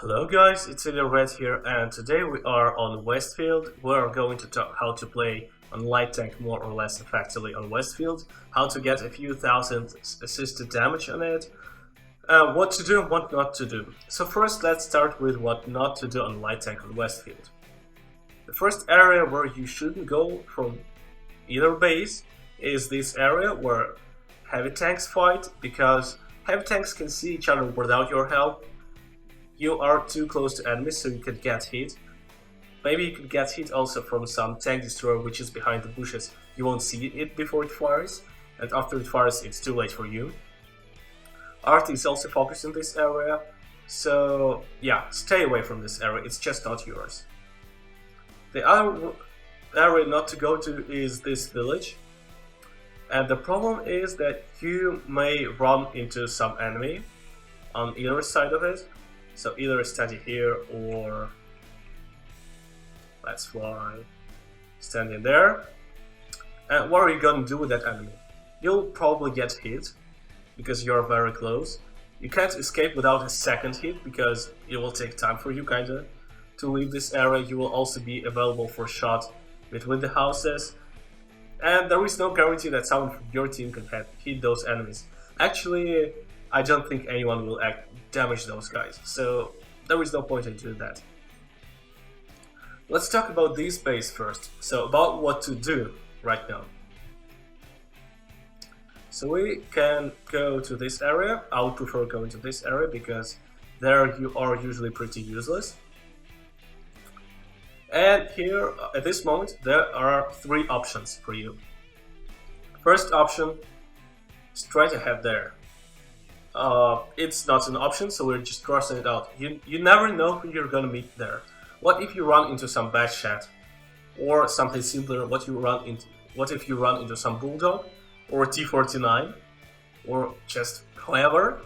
Hello guys, it's Ilya here, and today we are on Westfield. We are going to talk how to play on light tank more or less effectively on Westfield, how to get a few thousand assisted damage on it, what to do and what not to do. So first let's start with what not to do on light tank on Westfield. The first area where you shouldn't go from either base is this area where heavy tanks fight, because heavy tanks can see each other without your help. You are too close to enemies, so you could get hit. Maybe you could get hit also from some tank destroyer which is behind the bushes. You won't see it before it fires, and after it fires it's too late for you. Art is also focused in this area, so yeah, stay away from this area, it's just not yours. The other area not to go to is this village, and the problem is that you may run into some enemy on either side of it. So either standing here or let's fly, standing there. And what are you gonna do with that enemy? You'll probably get hit because you're very close. You can't escape without a second hit because it will take time for you kinda to leave this area. You will also be available for shot between the houses. And there is no guarantee that someone from your team can hit those enemies. Actually, I don't think anyone will damage those guys, so there is no point in doing that. Let's talk about this base first, so about what to do right now. So we can go to this area. I would prefer going to this area because there you are usually pretty useless. And here, at this moment, there are three options for you. First option, straight ahead there. It's not an option, so we're just crossing it out. You never know who you're gonna meet there. What if you run into some bad chat, or something simpler? What if you run into some bulldog, or T49, or just whoever?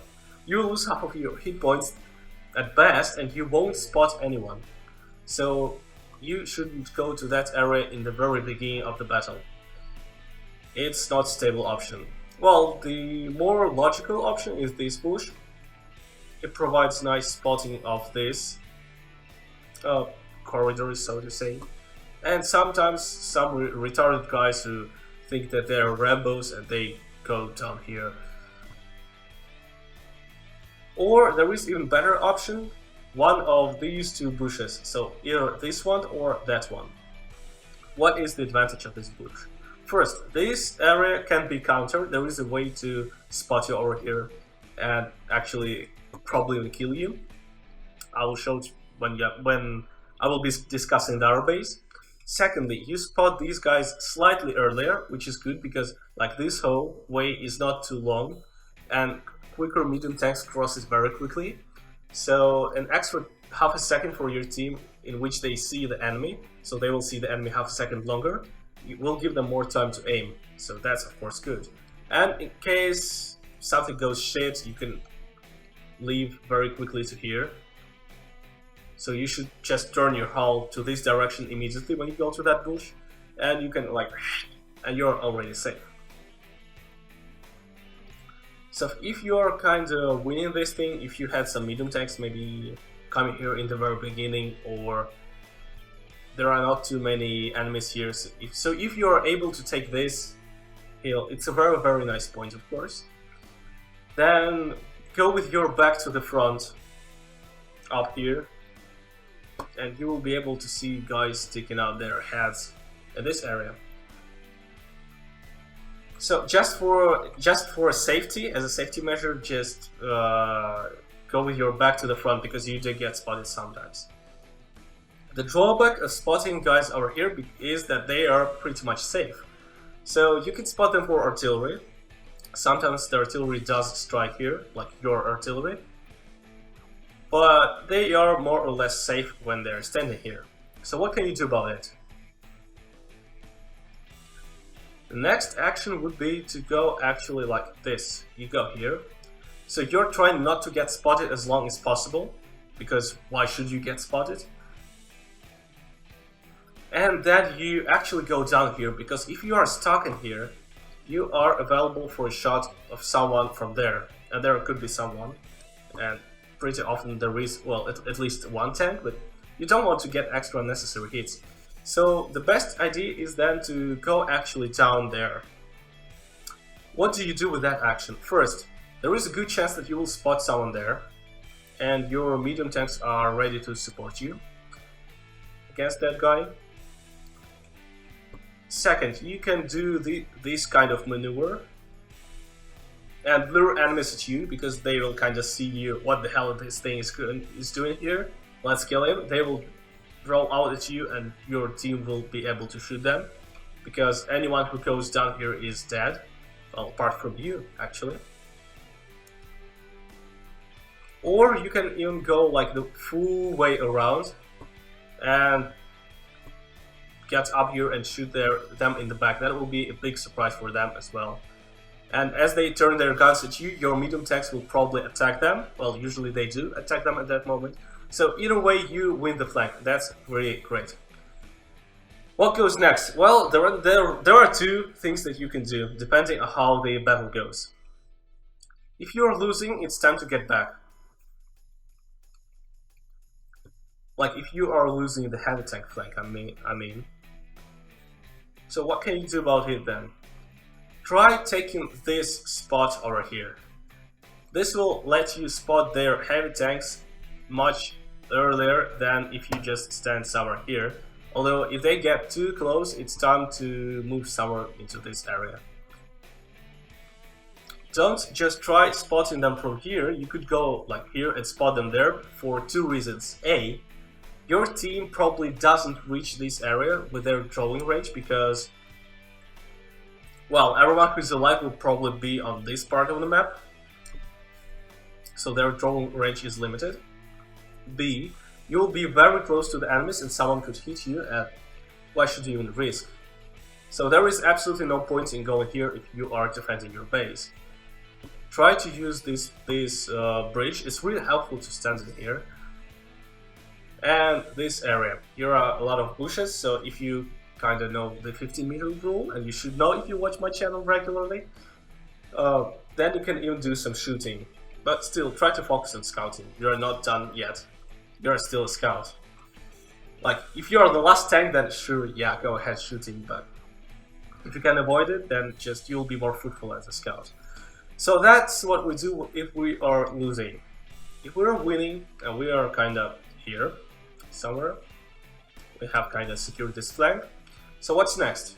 You lose half of your hit points at best, and you won't spot anyone. So you shouldn't go to that area in the very beginning of the battle. It's not a stable option. Well, the more logical option is this bush. It provides nice spotting of this corridors, so to say. And sometimes some retarded guys who think that they're Rambos and they go down here. Or there is even better option, one of these two bushes. So either this one or that one. What is the advantage of this bush? First, this area can be countered. There is a way to spot you over here and actually probably kill you. I will show it when I will be discussing the other base. Secondly, you spot these guys slightly earlier, which is good because like this whole way is not too long and quicker medium tanks crosses very quickly. So an extra half a second for your team in which they see the enemy, so they will see the enemy half a second longer. It will give them more time to aim, so that's of course good. And in case something goes shit, you can leave very quickly to here. So you should just turn your hull to this direction immediately when you go to that bush, and you can and you're already safe. So if you're kind of winning this thing, if you had some medium tanks maybe coming here in the very beginning, or there are not too many enemies here, so if you are able to take this hill, it's a very nice point of course. Then go with your back to the front up here, and you will be able to see guys sticking out their heads in this area. So just for safety, as a safety measure, just go with your back to the front because you do get spotted sometimes. The drawback of spotting guys over here is that they are pretty much safe. So you can spot them for artillery. Sometimes the artillery does strike here, like your artillery. But they are more or less safe when they're standing here. So what can you do about it? The next action would be to go actually like this. You go here. So you're trying not to get spotted as long as possible, because why should you get spotted? And then you actually go down here, because if you are stuck in here, you are available for a shot of someone from there. And there could be someone, and pretty often there is, well, at least one tank, but you don't want to get extra unnecessary hits. So the best idea is then to go actually down there. What do you do with that action? First, there is a good chance that you will spot someone there, and your medium tanks are ready to support you against that guy. Second, you can do this kind of maneuver and lure enemies at you, because they will kind of see you, what the hell this thing is doing here, let's kill him. They will roll out at you and your team will be able to shoot them, because anyone who goes down here is dead, well, apart from you actually. Or you can even go like the full way around and get up here and shoot them in the back. That will be a big surprise for them as well. And as they turn their guns at you, your medium tanks will probably attack them. Well, usually they do attack them at that moment. So either way, you win the flank. That's really great. What goes next? Well, there are two things that you can do, depending on how the battle goes. If you are losing, it's time to get back. Like if you are losing the heavy tank flank, I mean. So what can you do about it then? Try taking this spot over here. This will let you spot their heavy tanks much earlier than if you just stand somewhere here. Although if they get too close, it's time to move somewhere into this area. Don't just try spotting them from here. You could go like here and spot them there for two reasons. A, your team probably doesn't reach this area with their drawing range, because, well, everyone who's alive will probably be on this part of the map, so their drawing range is limited. B, you'll be very close to the enemies and someone could hit you, and why should you even risk? So there is absolutely no point in going here if you are defending your base. Try to use this bridge. It's really helpful to stand in here. And this area. Here are a lot of bushes, so if you kind of know the 15-meter rule, and you should know if you watch my channel regularly, then you can even do some shooting. But still, try to focus on scouting. You're not done yet. You're still a scout. Like, if you're the last tank, then sure, yeah, go ahead shooting, but if you can avoid it, then just you'll be more fruitful as a scout. So that's what we do if we are losing. If we're winning, and we are kind of here, somewhere, we have kind of secured this flank. So what's next?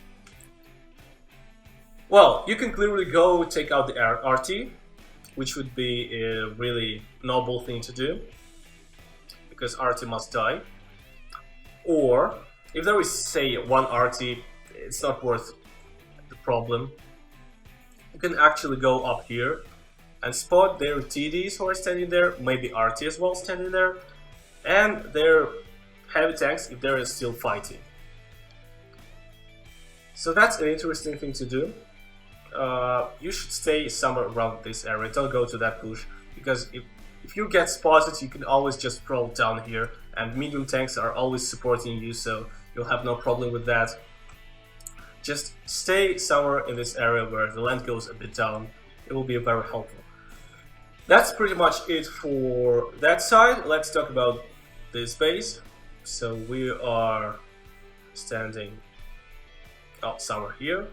Well, you can clearly go take out the RT, which would be a really noble thing to do, because RT must die. Or, if there is, say, one RT, it's not worth the problem. You can actually go up here and spot their TDs who are standing there, maybe RT as well standing there, and their heavy tanks if they're still fighting. So that's an interesting thing to do. You should stay somewhere around this area, don't go to that bush, because if you get spotted, you can always just roll down here, and medium tanks are always supporting you, so you'll have no problem with that. Just stay somewhere in this area where the land goes a bit down. It will be very helpful. That's pretty much it for that side. Let's talk about this base. So we are standing somewhere here.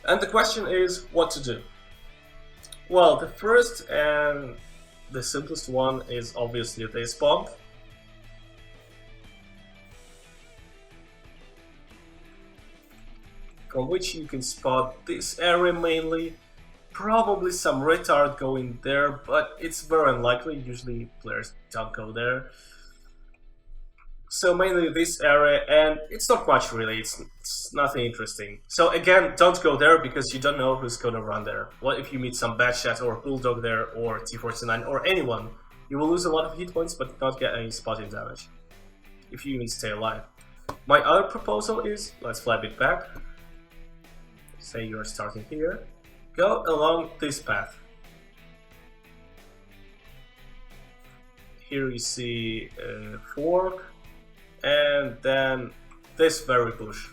And the question is what to do. Well, the first and the simplest one is obviously this bomb. From which you can spot this area mainly. Probably some retard going there, but it's very unlikely. Usually players don't go there. So mainly this area, and it's not much really, it's nothing interesting. So again, don't go there because you don't know who's gonna run there. What if you meet some bad shot or bulldog there or T-49 or anyone? You will lose a lot of hit points but not get any spotting damage, if you even stay alive. My other proposal is, let's fly a bit back. Say you're starting here. Go along this path. Here you see a fork, and then this very bush.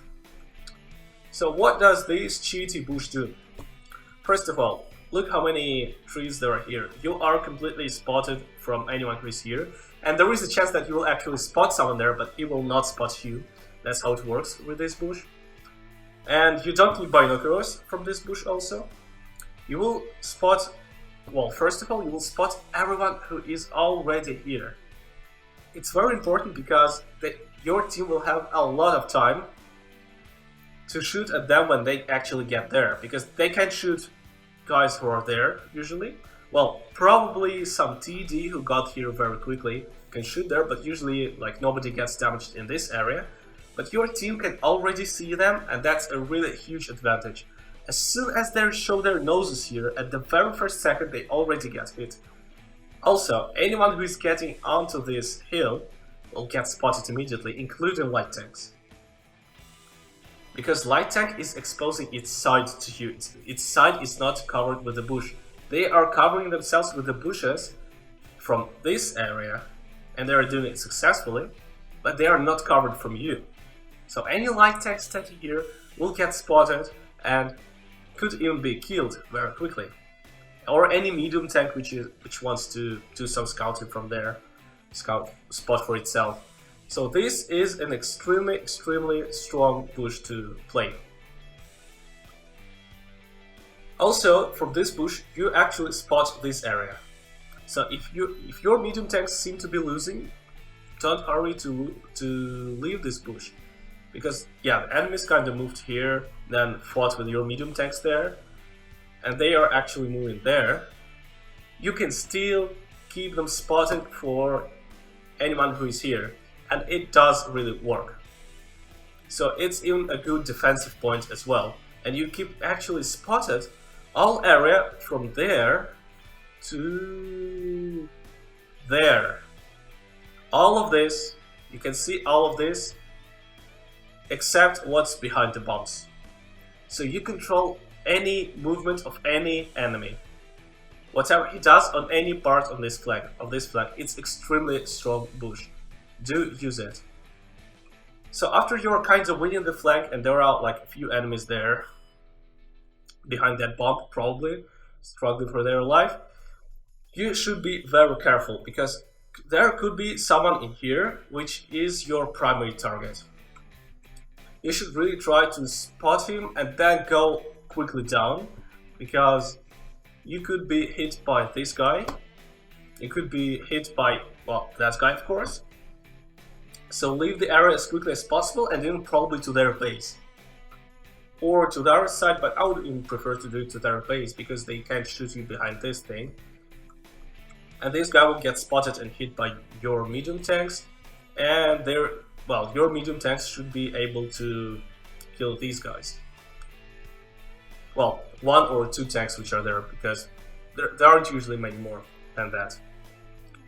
So what does this cheaty bush do? First of all, look how many trees there are here. You are completely spotted from anyone who is here, and there is a chance that you will actually spot someone there, but he will not spot you. That's how it works with this bush. And you don't need binoculars from this bush also. You will spot, well, first of all, you will spot everyone who is already here. It's very important because your team will have a lot of time to shoot at them when they actually get there, because they can shoot guys who are there usually. Well, probably some TD who got here very quickly can shoot there, but usually like nobody gets damaged in this area. But your team can already see them, and that's a really huge advantage. As soon as they show their noses here, at the very first second they already get hit. Also, anyone who is getting onto this hill will get spotted immediately, including light tanks. Because light tank is exposing its side to you. Its side is not covered with the bush. They are covering themselves with the bushes from this area, and they are doing it successfully, but they are not covered from you. So any light tank standing here will get spotted and could even be killed very quickly. Or any medium tank which wants to do some scouting from there, scout spot for itself. So this is an extremely strong bush to play. Also, from this bush you actually spot this area. So if your medium tanks seem to be losing, don't hurry to leave this bush. Because yeah, the enemies kind of moved here, then fought with your medium tanks there, and they are actually moving there. You can still keep them spotted for anyone who is here, and it does really work. So it's even a good defensive point as well, and you keep actually spotted all area from there to there. All of this, you can see all of this except what's behind the bombs. So you control any movement of any enemy. Whatever he does on any part of this flank, it's extremely strong bush. Do use it. So after you're kind of winning the flank and there are like a few enemies there behind that bomb, probably struggling for their life, you should be very careful because there could be someone in here which is your primary target. You should really try to spot him and then go quickly down, because you could be hit by this guy, you could be hit by, well, that guy of course. So leave the area as quickly as possible and then probably to their base. Or to the other side, but I would even prefer to do it to their base because they can't shoot you behind this thing. And this guy will get spotted and hit by your medium tanks, and your medium tanks should be able to kill these guys. Well, one or two tanks which are there, because there aren't usually many more than that.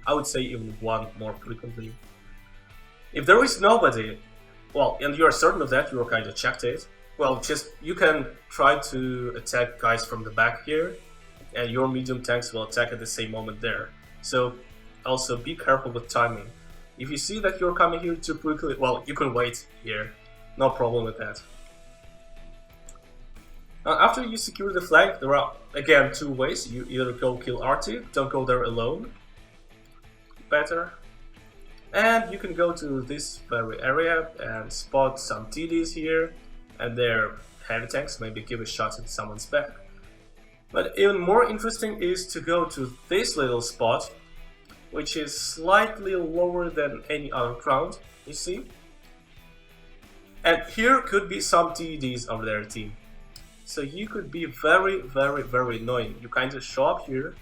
I would say even one more frequently. If there is nobody, well, and you are certain of that, you are kind of checked it, well, just you can try to attack guys from the back here, and your medium tanks will attack at the same moment there. So also be careful with timing. If you see that you're coming here too quickly, well, you can wait here, no problem with that. Now, after you secure the flank, there are again two ways. You either go kill RT, don't go there alone, better. And you can go to this very area and spot some TDs here and their heavy tanks, maybe give a shot at someone's back. But even more interesting is to go to this little spot, which is slightly lower than any other ground, you see. And here could be some TDs of their team. So you could be very annoying. You kind of show up here,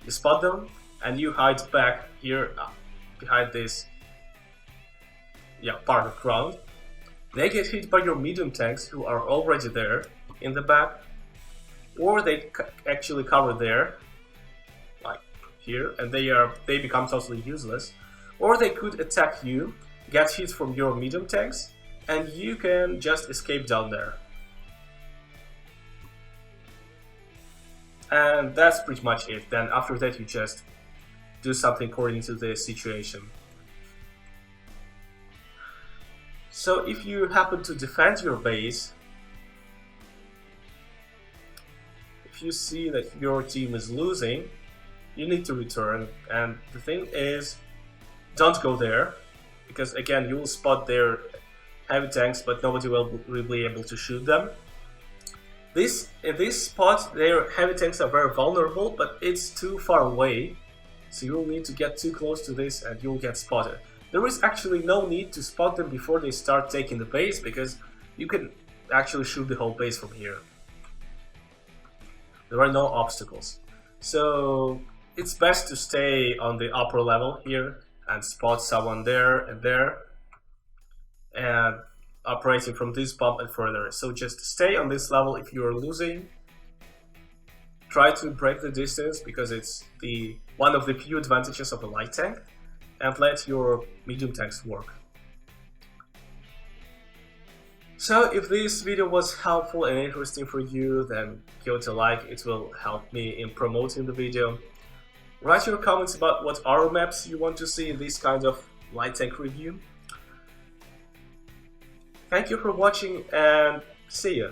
you spot them, and you hide back here behind this part of the ground. They get hit by your medium tanks who are already there in the back, or they actually cover there, like here, and they become totally useless. Or they could attack you, get hit from your medium tanks, and you can just escape down there. And that's pretty much it. Then after that you just do something according to the situation. So if you happen to defend your base, if you see that your team is losing, you need to return. And the thing is, don't go there, because again, you will spot their heavy tanks, but nobody will be able to shoot them. In this spot, their heavy tanks are very vulnerable, but it's too far away, so you'll need to get too close to this and you'll get spotted. There is actually no need to spot them before they start taking the base, because you can actually shoot the whole base from here. There are no obstacles. So it's best to stay on the upper level here and spot someone there, and operating from this pump and further. So just stay on this level if you are losing. Try to break the distance, because it's one of the few advantages of a light tank, and let your medium tanks work. So if this video was helpful and interesting for you, then give it a like, it will help me in promoting the video. Write your comments about what arrow maps you want to see in this kind of light tank review. Thank you for watching and see ya!